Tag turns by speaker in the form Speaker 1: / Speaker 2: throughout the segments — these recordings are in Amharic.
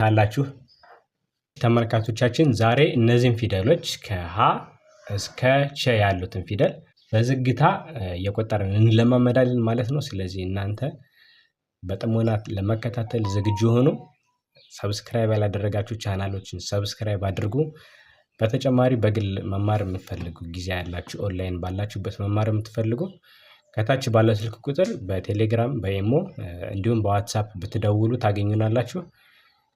Speaker 1: አላችሁ ተመልካቾቻችን ዛሬ እነዚህን ፊደሎች ከሀ እስከ ቸ ያሉትን ፊደል በዝግታ እየቆጠርን እንለማመዳለን ማለት ነው። ስለዚህ እናንተ በጥሞና ለመከታተል ዝግጁ ሆኑ። ሰብስክራይብ ያላደረጋችሁ ቻናሎችን ሰብስክራይብ አድርጉ። በተጨማሪ በግል መማር የምትፈልጉ ጊዜ ያላችሁ ኦንላይን ባላችሁበት መማር የምትፈልጉ ከታች ባለው ስልክ ቁጥር በቴሌግራም በኢሞ እንዲሁም በዋትስአፕ ብትደውሉ ታገኙናላችሁ።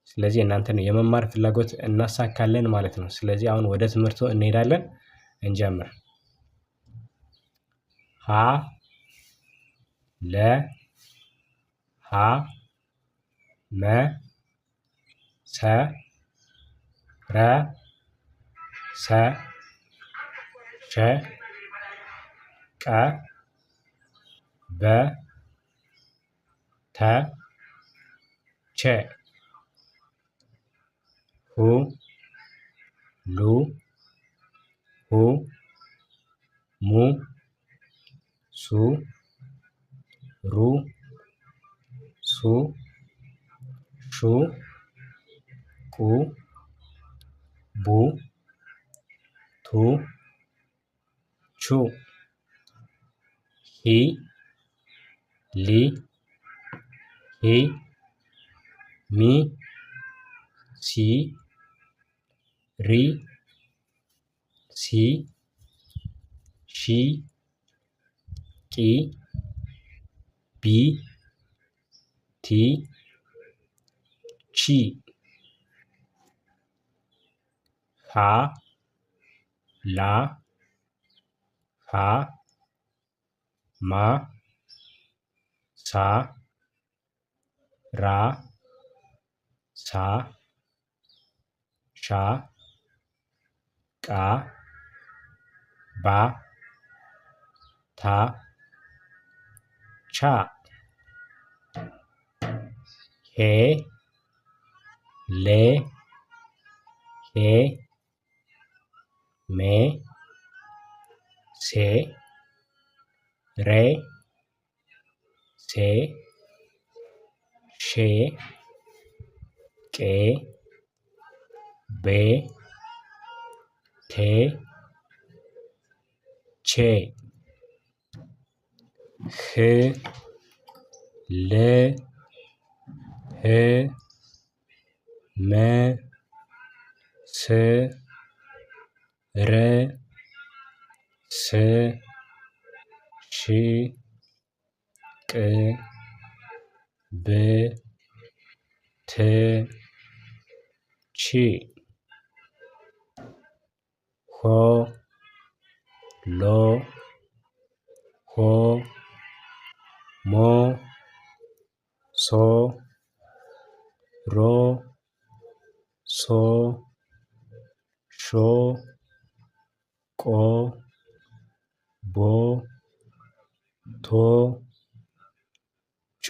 Speaker 1: ስለዚህ እናንተን የመማር ፍላጎት እናሳካለን ማለት ነው። ስለዚህ አሁን ወደ ትምህርቱ እንሄዳለን። እንጀምር። ሀ ለ ሀ መ ሰ ረ ሰ ሸ ቀ በ ተ ቸ ሁ ሉ ሁ ሙ ሱ ሩ ሱ ሹ ቁ ቡ ቱ ቹ ሂ ሊ ሂ ሚ ሲ ሪ ሲ ሺ ቂ ቢ ቲ ቺ ሃ ላ ሀ ማ ሳ ራ ሳ ሻ ቃ ባ ታ ቻ ሄ ሌ ሄ ሜ ሴ ሬ ሴ ሼ ቄ ቤ ቴ ቼ ህ ል ህ መ ስ ር ስ ሽ ቅ ብ ት ቺ ሆ ሎ ሆ ሞ ሶ ሮ ሶ ሾ ቆ ቦ ቶ ቾ